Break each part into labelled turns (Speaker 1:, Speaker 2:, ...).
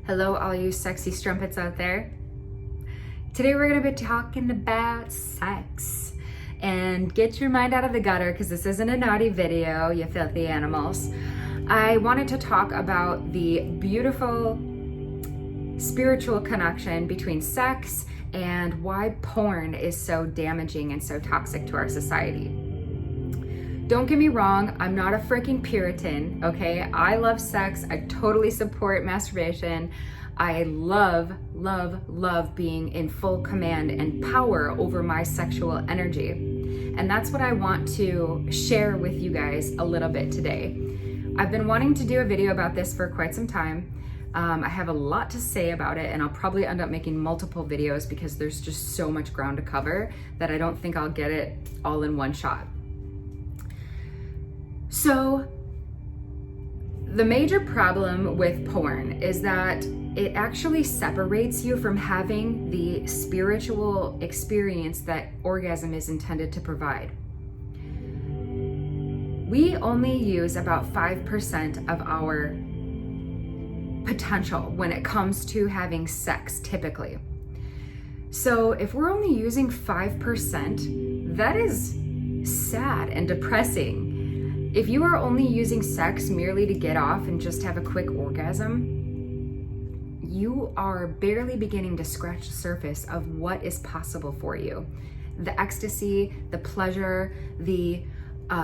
Speaker 1: Hello, all you sexy strumpets out there. Today we're going to be talking about sex. And get your mind out of the gutter because this isn't a naughty video, you filthy animals. I wanted to talk about the beautiful spiritual connection between sex and why porn is so damaging and so toxic to our society. Don't get me wrong, I'm not a freaking Puritan, okay? I love sex, I totally support masturbation. I love being in full command and power over my sexual energy. And that's what I want to share with you guys a little bit today. I've been wanting to do a video about this for quite some time. I have a lot to say about it, and I'll probably end up making multiple videos because there's just so much ground to cover that I don't think I'll get it all in one shot. So, the major problem with porn is that it actually separates you from having the spiritual experience that orgasm is intended to provide. We only use about 5% of our potential when it comes to having sex, typically. So if we're only using 5%, that is sad and depressing. If you are only using sex merely to get off and just have a quick orgasm, you are barely beginning to scratch the surface of what is possible for you. The ecstasy, the pleasure, the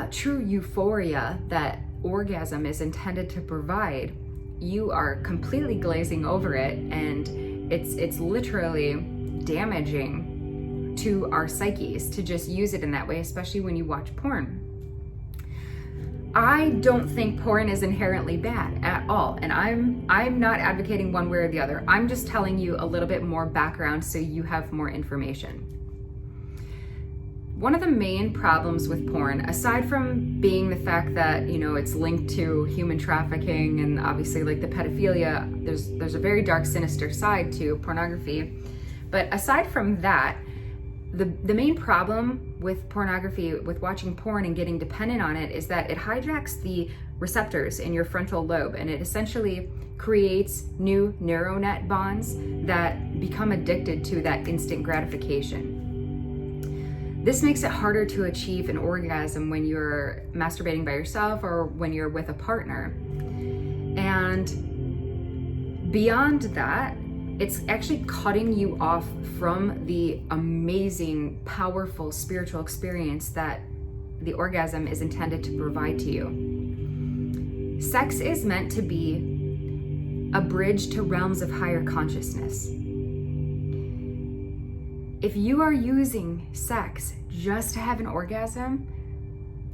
Speaker 1: true euphoria that orgasm is intended to provide, you are completely glazing over it, and it's literally damaging to our psyches to just use it in that way, especially when you watch porn. I don't think porn is inherently bad at all, and I'm not advocating one way or the other. I'm just telling you a little bit more background so you have more information. One of the main problems with porn, aside from being the fact that, you know, it's linked to human trafficking and obviously like the pedophilia, there's a very dark, sinister side to pornography. But aside from that, the main problem with pornography, with watching porn and getting dependent on it, is that it hijacks the receptors in your frontal lobe, and it essentially creates new neural net bonds that become addicted to that instant gratification. This makes it harder to achieve an orgasm when you're masturbating by yourself or when you're with a partner. And beyond that, it's actually cutting you off from the amazing, powerful spiritual experience that the orgasm is intended to provide to you. Sex is meant to be a bridge to realms of higher consciousness. If you are using sex just to have an orgasm,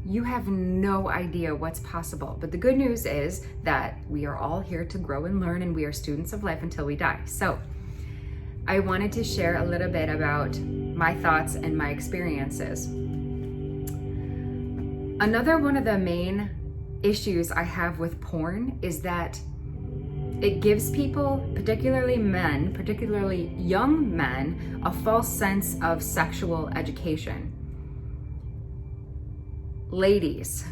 Speaker 1: you have no idea what's possible. But the good news is that we are all here to grow and learn, and we are students of life until we die. So I wanted to share a little bit about my thoughts and my experiences. Another one of the main issues I have with porn is that it gives people, particularly men, particularly young men, a false sense of sexual education. Ladies,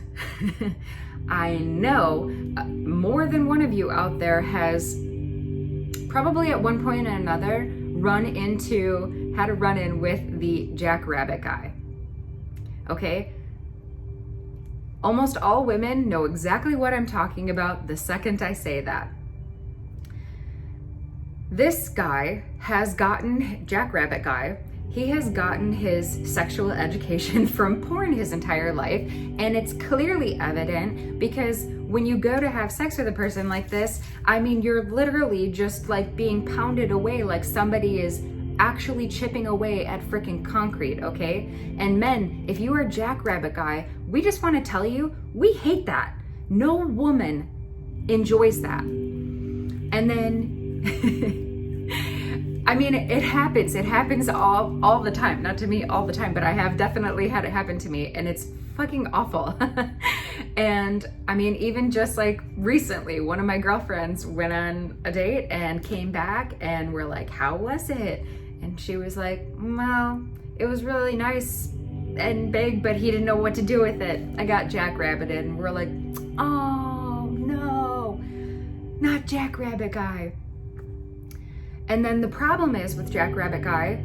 Speaker 1: I know more than one of you out there has probably at one point or another had a run-in with the jackrabbit guy. Okay? Almost all women know exactly what I'm talking about the second I say that. This guy has gotten, jackrabbit guy, he has gotten his sexual education from porn his entire life, and it's clearly evident because when you go to have sex with a person like this, I mean, you're literally just like being pounded away like somebody is actually chipping away at freaking concrete, okay? And men, if you are a jackrabbit guy, we just want to tell you, we hate that. No woman enjoys that. And then I mean, it happens all the time. Not to me all the time, but I have definitely had it happen to me, and it's fucking awful. And I mean, even just like recently, one of my girlfriends went on a date and came back, and we're like, how was it? And she was like, well, it was really nice and big, but he didn't know what to do with it. I got jackrabbited. And we're like, oh no, not jackrabbit guy. And then the problem is with Jackrabbit Guy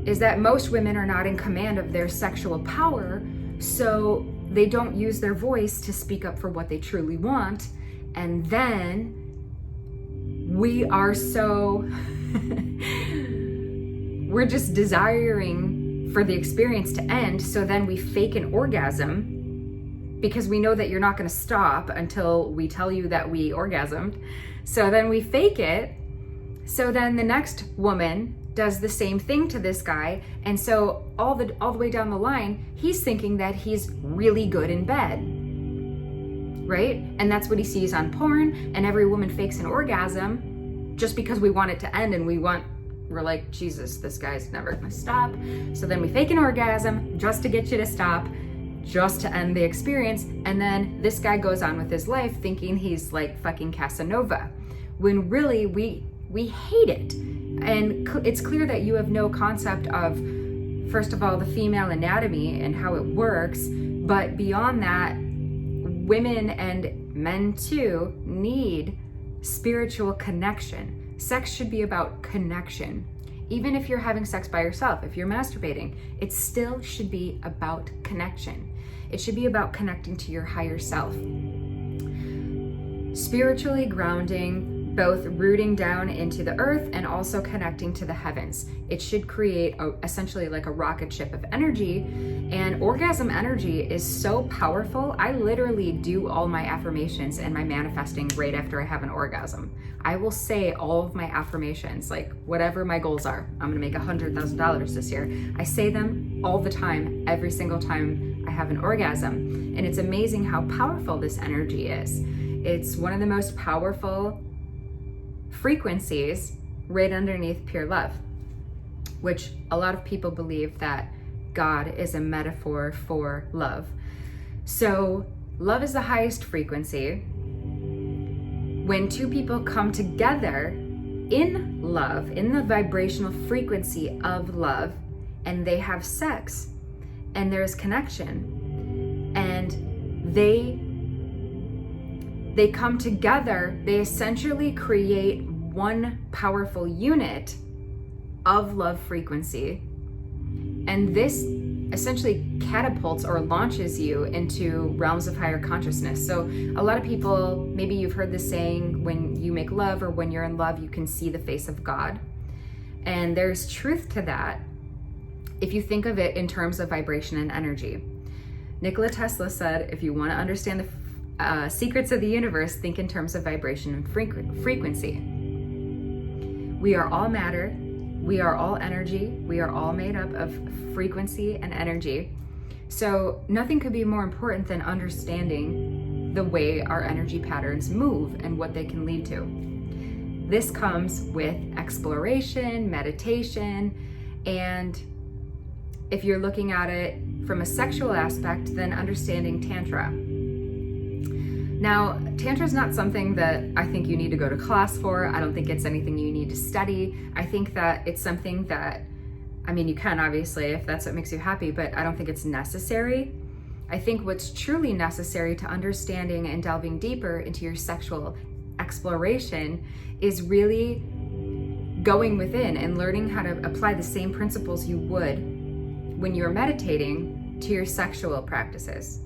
Speaker 1: is that most women are not in command of their sexual power, so they don't use their voice to speak up for what they truly want. And then we are so, we're just desiring for the experience to end. So then we fake an orgasm because we know that you're not going to stop until we tell you that we orgasmed. So then we fake it. So then the next woman does the same thing to this guy. And so all the way down the line, he's thinking that he's really good in bed, right? And that's what he sees on porn. And every woman fakes an orgasm just because we want it to end, and we're like, Jesus, this guy's never gonna stop. So then we fake an orgasm just to get you to stop, just to end the experience. And then this guy goes on with his life thinking he's like fucking Casanova, when really we hate it. And it's clear that you have no concept of, first of all, the female anatomy and how it works. But beyond that, women and men too need spiritual connection. Sex should be about connection. Even if you're having sex by yourself, if you're masturbating, it still should be about connection. It should be about connecting to your higher self. Spiritually grounding, both rooting down into the earth and also connecting to the heavens. It should create essentially like a rocket ship of energy. And orgasm energy is so powerful. I literally do all my affirmations and my manifesting right after I have an orgasm. I will say all of my affirmations, like whatever my goals are. I'm gonna make $100,000 this year. I say them all the time, every single time I have an orgasm. And it's amazing how powerful this energy is. It's one of the most powerful frequencies right underneath pure love, which a lot of people believe that God is a metaphor for love. So love is the highest frequency. When two people come together in love, in the vibrational frequency of love, and they have sex and there's connection and they come together, they essentially create one powerful unit of love frequency. And this essentially catapults or launches you into realms of higher consciousness. So a lot of people, maybe you've heard the saying, when you make love or when you're in love, you can see the face of God. And there's truth to that if you think of it in terms of vibration and energy. Nikola Tesla said, if you want to understand the secrets of the universe, think in terms of vibration and frequency. We are all matter, we are all energy, we are all made up of frequency and energy. So nothing could be more important than understanding the way our energy patterns move and what they can lead to. This comes with exploration, meditation, and if you're looking at it from a sexual aspect, then understanding Tantra. Now, Tantra is not something that I think you need to go to class for. I don't think it's anything you need to study. I think that it's something that, I mean, you can obviously if that's what makes you happy, but I don't think it's necessary. I think what's truly necessary to understanding and delving deeper into your sexual exploration is really going within and learning how to apply the same principles you would when you're meditating to your sexual practices.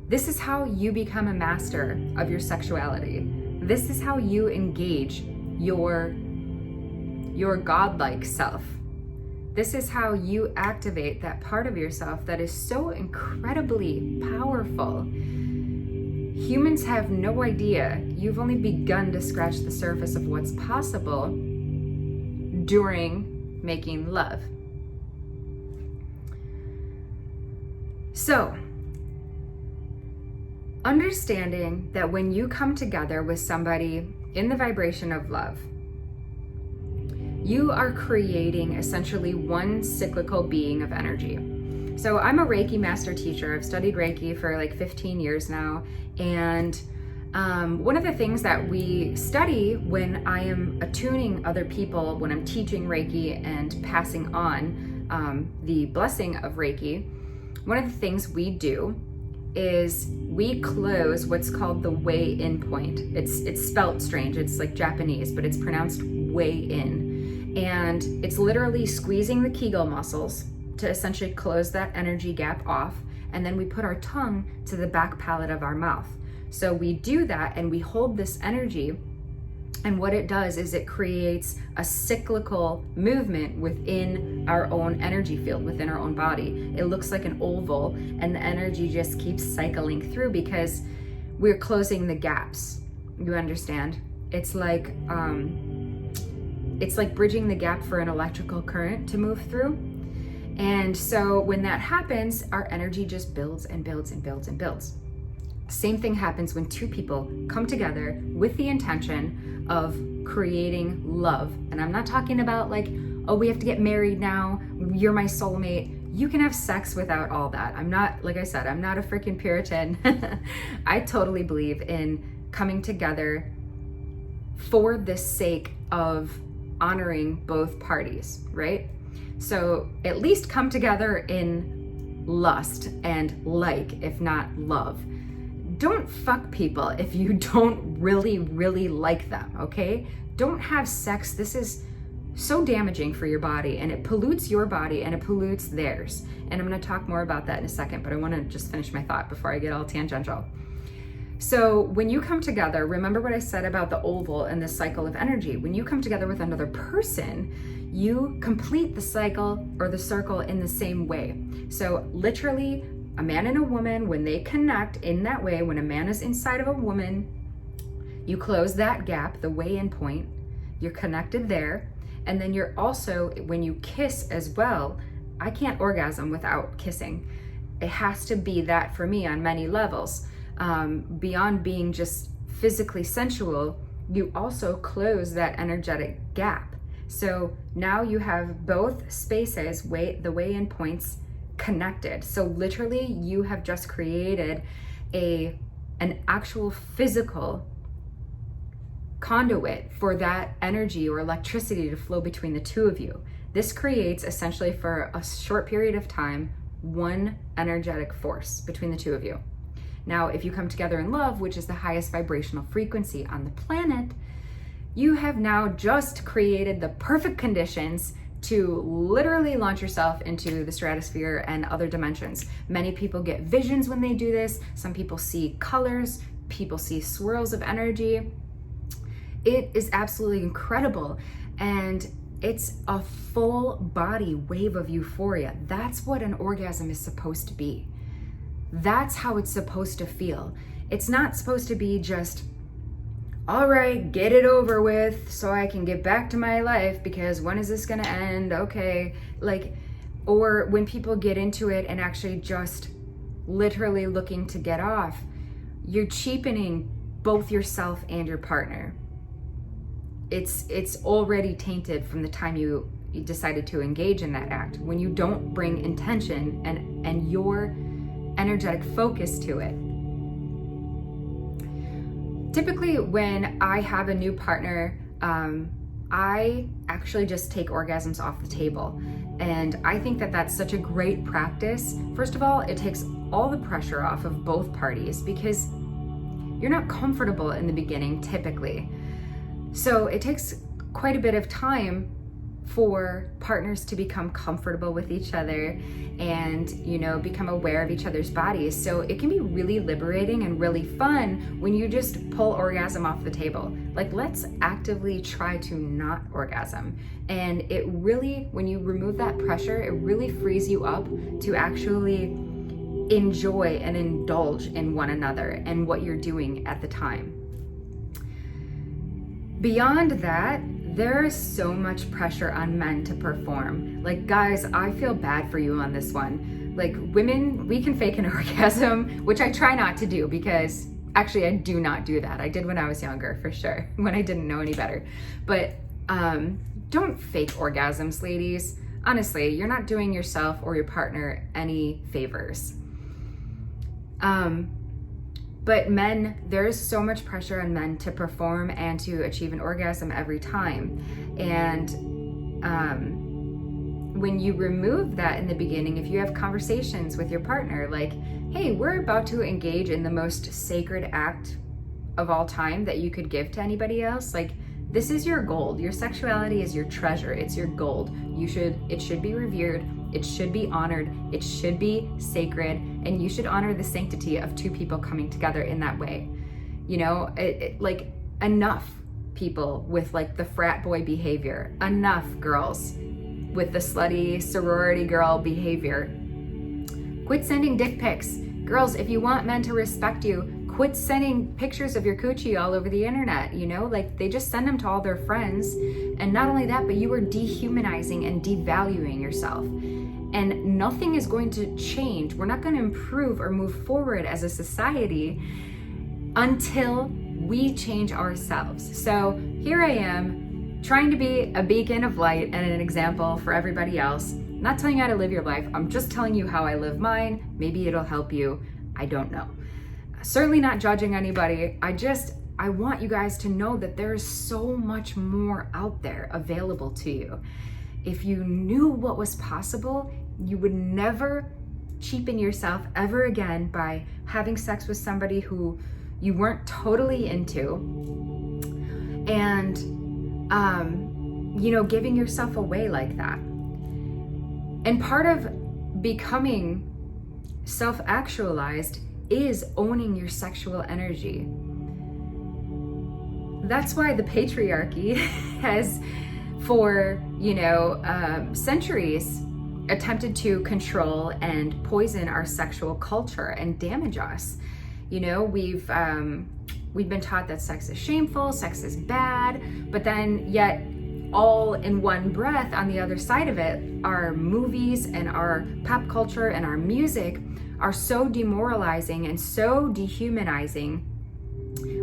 Speaker 1: This is how you become a master of your sexuality. This is how you engage your godlike self. This is how you activate that part of yourself that is so incredibly powerful. Humans have no idea. You've only begun to scratch the surface of what's possible during making love. So, understanding that when you come together with somebody in the vibration of love, you are creating essentially one cyclical being of energy. So I'm a Reiki master teacher. I've studied Reiki for like 15 years now. And one of the things that we study when I am attuning other people, when I'm teaching Reiki and passing on the blessing of Reiki, one of the things we do is we close what's called the way in point. It's spelt strange. It's like Japanese, but it's pronounced way in. And it's literally squeezing the Kegel muscles to essentially close that energy gap off. And then we put our tongue to the back palate of our mouth. So we do that and we hold this energy. And what it does is it creates a cyclical movement within our own energy field, within our own body. It looks like an oval, and the energy just keeps cycling through because we're closing the gaps. You understand? It's like bridging the gap for an electrical current to move through. And so when that happens, our energy just builds and builds and builds and builds. Same thing happens when two people come together with the intention of creating love. And I'm not talking about like, oh, we have to get married now, you're my soulmate. You can have sex without all that. I'm not, like I said, I'm not a freaking Puritan. I totally believe in coming together for the sake of honoring both parties, right? So at least come together in lust and like, if not love. Don't fuck people if you don't really, really like them, okay? Don't have sex. This is so damaging for your body, and it pollutes your body and it pollutes theirs. And I'm gonna talk more about that in a second, but I wanna just finish my thought before I get all tangential. So when you come together, remember what I said about the oval and the cycle of energy. When you come together with another person, you complete the cycle or the circle in the same way. So literally, a man and a woman, when they connect in that way, when a man is inside of a woman, you close that gap, the way in point, you're connected there. And then you're also, when you kiss as well, I can't orgasm without kissing. It has to be that for me on many levels. Beyond being just physically sensual, you also close that energetic gap. So now you have both spaces, the way in points, connected. So literally you have just created an actual physical conduit for that energy or electricity to flow between the two of you. This creates essentially for a short period of time one energetic force between the two of you. Now, if you come together in love, which is the highest vibrational frequency on the planet, you have now just created the perfect conditions to literally launch yourself into the stratosphere and other dimensions. Many people get visions when they do this. Some people see colors, people see swirls of energy. It is absolutely incredible. And it's a full body wave of euphoria. That's what an orgasm is supposed to be. That's how it's supposed to feel. It's not supposed to be just, all right, get it over with so I can get back to my life because when is this gonna end? Okay, like, or when people get into it and actually just literally looking to get off, you're cheapening both yourself and your partner. It's already tainted from the time you decided to engage in that act. When you don't bring intention and your energetic focus to it. Typically, when I have a new partner, I actually just take orgasms off the table. And I think that that's such a great practice. First of all, it takes all the pressure off of both parties because you're not comfortable in the beginning, typically. So it takes quite a bit of time for partners to become comfortable with each other and, you know, become aware of each other's bodies. So it can be really liberating and really fun when you just pull orgasm off the table. Like, let's actively try to not orgasm. And it really, when you remove that pressure, it really frees you up to actually enjoy and indulge in one another and what you're doing at the time. Beyond that, there is so much pressure on men to perform. Like, guys, I feel bad for you on this one. Like, women, we can fake an orgasm, which I try not to do because actually I do not do that. I did when I was younger, for sure, when I didn't know any better. But don't fake orgasms, ladies. Honestly, you're not doing yourself or your partner any favors. But men, there's so much pressure on men to perform and to achieve an orgasm every time. And when you remove that in the beginning, if you have conversations with your partner, like, hey, we're about to engage in the most sacred act of all time that you could give to anybody else. Like, this is your gold. Your sexuality is your treasure. It's your gold. It should be revered. It should be honored. It should be sacred. And you should honor the sanctity of two people coming together in that way. You know, like, enough people with like the frat boy behavior. Enough girls with the slutty sorority girl behavior. Quit sending dick pics. Girls, if you want men to respect you, quit sending pictures of your coochie all over the internet, you know? Like, they just send them to all their friends. And not only that, but you are dehumanizing and devaluing yourself. And nothing is going to change. We're not going to improve or move forward as a society until we change ourselves. So here I am, trying to be a beacon of light and an example for everybody else. I'm not telling you how to live your life. I'm just telling you how I live mine. Maybe it'll help you. I don't know. Certainly not judging anybody. I want you guys to know that there is so much more out there available to you. If you knew what was possible, you would never cheapen yourself ever again by having sex with somebody who you weren't totally into, and you know, giving yourself away like that. And part of becoming self-actualized is owning your sexual energy. That's why the patriarchy has, for, you know, centuries, attempted to control and poison our sexual culture and damage us. You know, we've been taught that sex is shameful, sex is bad, but then yet all in one breath on the other side of it, our movies and our pop culture and our music are so demoralizing and so dehumanizing.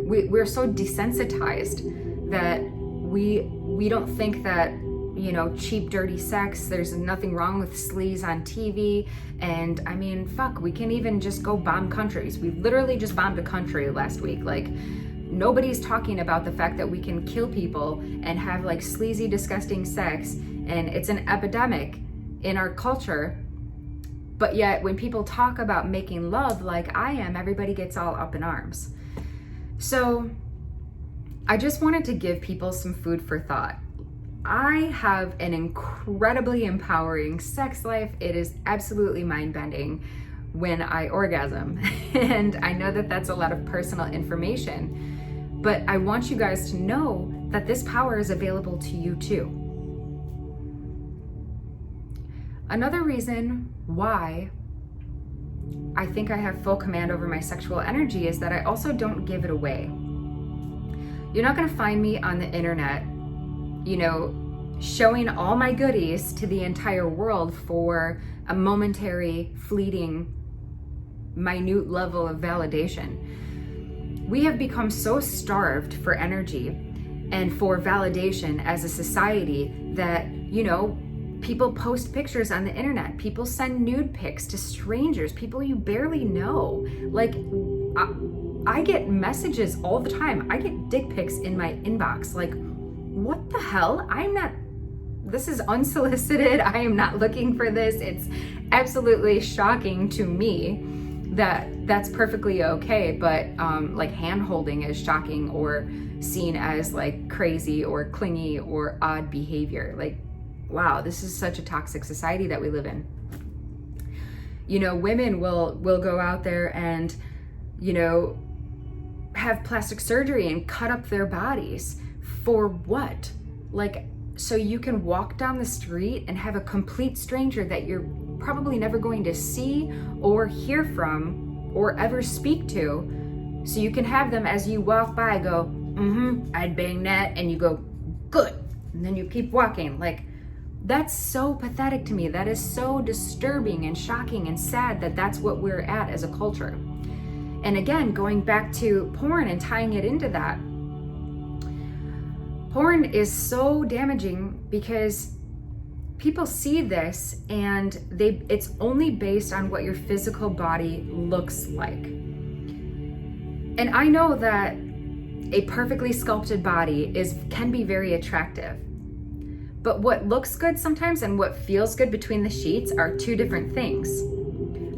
Speaker 1: We're so desensitized that we don't think that, you know, cheap, dirty sex, there's nothing wrong with sleaze on TV. And I mean, fuck, we can even just go bomb countries. We literally just bombed a country last week. Like, nobody's talking about the fact that we can kill people and have like sleazy, disgusting sex. And it's an epidemic in our culture. But yet when people talk about making love like I am, everybody gets all up in arms. So I just wanted to give people some food for thought. I have an incredibly empowering sex life. It is absolutely mind-bending when I orgasm. And I know that that's a lot of personal information, but I want you guys to know that this power is available to you too. Another reason why I think I have full command over my sexual energy is that I also don't give it away. You're not gonna find me on the internet, you know, showing all my goodies to the entire world for a momentary, fleeting, minute level of validation. We have become so starved for energy and for validation as a society that, you know, people post pictures on the internet. People send nude pics to strangers, people you barely know. Like, I get messages all the time. I get dick pics in my inbox. Like, what the hell? This is unsolicited. I am not looking for this. It's absolutely shocking to me that that's perfectly okay, but like hand holding is shocking or seen as like crazy or clingy or odd behavior. Like, wow, this is such a toxic society that we live in. You know, women will go out there and, you know, have plastic surgery and cut up their bodies. For what? Like, so you can walk down the street and have a complete stranger that you're probably never going to see or hear from or ever speak to. So you can have them as you walk by go, I'd bang that, and you go, good. And then you keep walking. Like, that's so pathetic to me. That is so disturbing and shocking and sad that that's what we're at as a culture. And again, going back to porn and tying it into that, porn is so damaging because people see this and it's only based on what your physical body looks like. And I know that a perfectly sculpted body can be very attractive. But what looks good sometimes and what feels good between the sheets are two different things.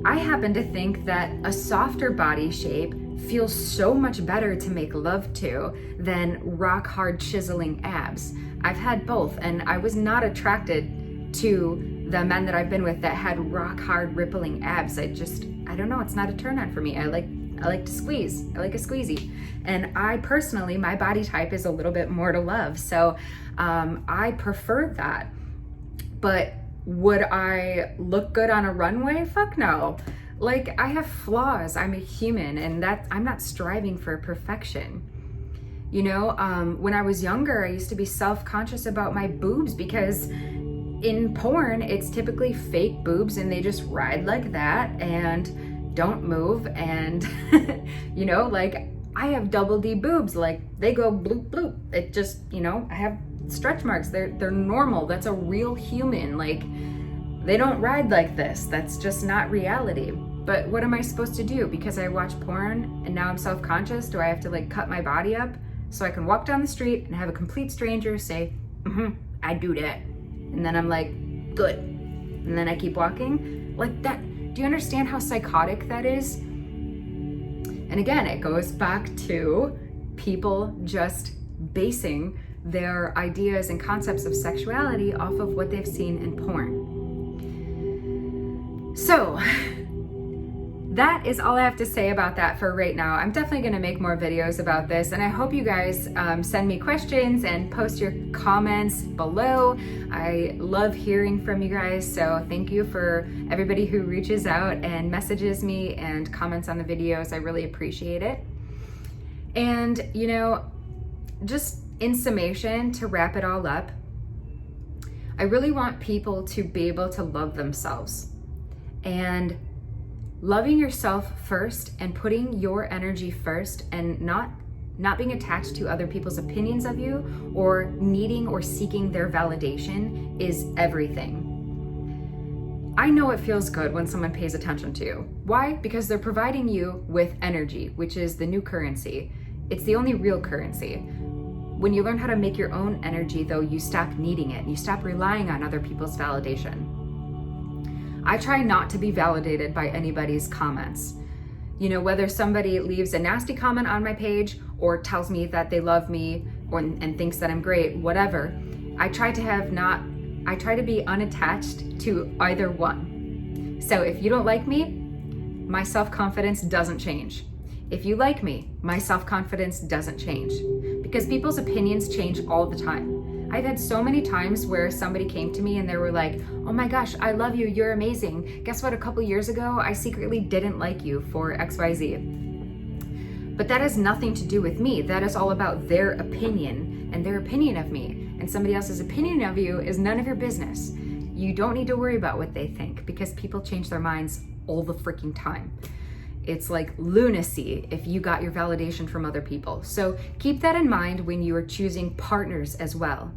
Speaker 1: I happen to think that a softer body shape feels so much better to make love to than rock hard chiseling abs. I've had both, and I was not attracted to the men that I've been with that had rock hard rippling abs. I don't know, it's not a turn on for me. I like to squeeze. I like a squeezy. And I personally, my body type is a little bit more to love. So I prefer that. But would I look good on a runway? Fuck no. Like, I have flaws. I'm a human, and that I'm not striving for perfection. You know, when I was younger, I used to be self-conscious about my boobs because in porn, it's typically fake boobs and they just ride like that and don't move. And, you know, like, I have double D boobs, like they go bloop bloop. It just, you know, I have stretch marks. They're normal. That's a real human. Like, they don't ride like this. That's just not reality. But what am I supposed to do? Because I watch porn and now I'm self-conscious, do I have to like cut my body up so I can walk down the street and have a complete stranger say, I do that. And then I'm like, good. And then I keep walking like that. Do you understand how psychotic that is? And again, it goes back to people just basing their ideas and concepts of sexuality off of what they've seen in porn. So that is all I have to say about that for right now. I'm definitely going to make more videos about this, and I hope you guys send me questions and post your comments below. I love hearing from you guys, so thank you for everybody who reaches out and messages me and comments on the videos. I really appreciate it. And, you know, just in summation, to wrap it all up, I really want people to be able to love themselves. And loving yourself first and putting your energy first and not being attached to other people's opinions of you or needing or seeking their validation is everything. I know it feels good when someone pays attention to you. Why? Because they're providing you with energy, which is the new currency. It's the only real currency. When you learn how to make your own energy, though, you stop needing it. You stop relying on other people's validation. I try not to be validated by anybody's comments. You know, whether somebody leaves a nasty comment on my page or tells me that they love me and thinks that I'm great, whatever. I try to be unattached to either one. So if you don't like me, my self-confidence doesn't change. If you like me, my self-confidence doesn't change, because people's opinions change all the time. I've had so many times where somebody came to me and they were like, oh my gosh, I love you, you're amazing. Guess what, a couple years ago, I secretly didn't like you for XYZ. But that has nothing to do with me. That is all about their opinion and their opinion of me. And somebody else's opinion of you is none of your business. You don't need to worry about what they think, because people change their minds all the freaking time. It's like lunacy if you got your validation from other people. So keep that in mind when you are choosing partners as well.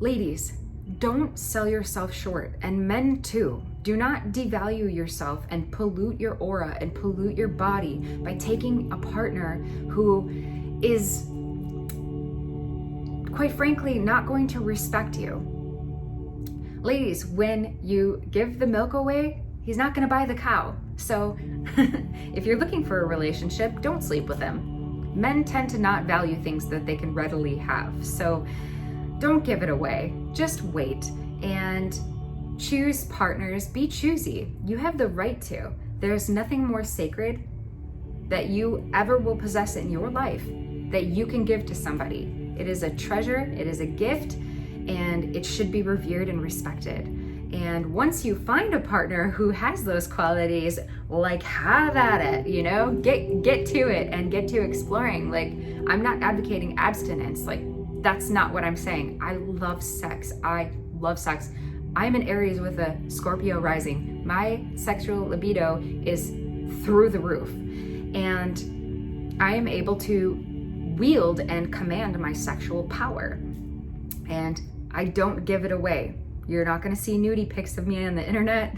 Speaker 1: Ladies, don't sell yourself short, and men too. Do not devalue yourself and pollute your aura and pollute your body by taking a partner who is, quite frankly, not going to respect you. Ladies, when you give the milk away, he's not going to buy the cow. So if you're looking for a relationship, don't sleep with him. Men tend to not value things that they can readily have. So don't give it away. Just wait and choose partners. Be choosy. You have the right to. There's nothing more sacred that you ever will possess in your life that you can give to somebody. It is a treasure, it is a gift, and it should be revered and respected. And once you find a partner who has those qualities, like, have at it, you know, get to it and get to exploring. Like, I'm not advocating abstinence. Like, that's not what I'm saying. I love sex. I'm an Aries with a Scorpio rising. My sexual libido is through the roof. And I am able to wield and command my sexual power. And I don't give it away. You're not gonna see nudie pics of me on the internet.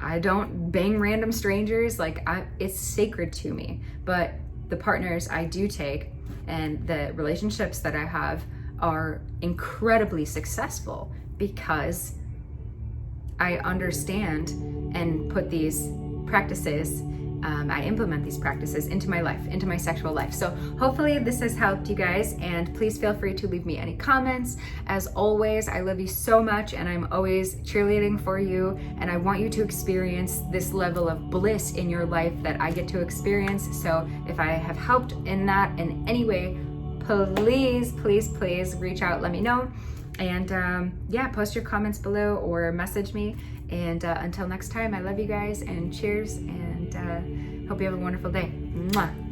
Speaker 1: I don't bang random strangers. Like, it's sacred to me. But the partners I do take and the relationships that I have are incredibly successful because I understand and put these practices, I implement these practices into my life, into my sexual life. So hopefully this has helped you guys, and please feel free to leave me any comments. As always, I love you so much, and I'm always cheerleading for you, and I want you to experience this level of bliss in your life that I get to experience. So if I have helped in that in any way, please, please, please reach out, let me know. And yeah, post your comments below or message me. And until next time, I love you guys, and cheers, and hope you have a wonderful day. Mwah.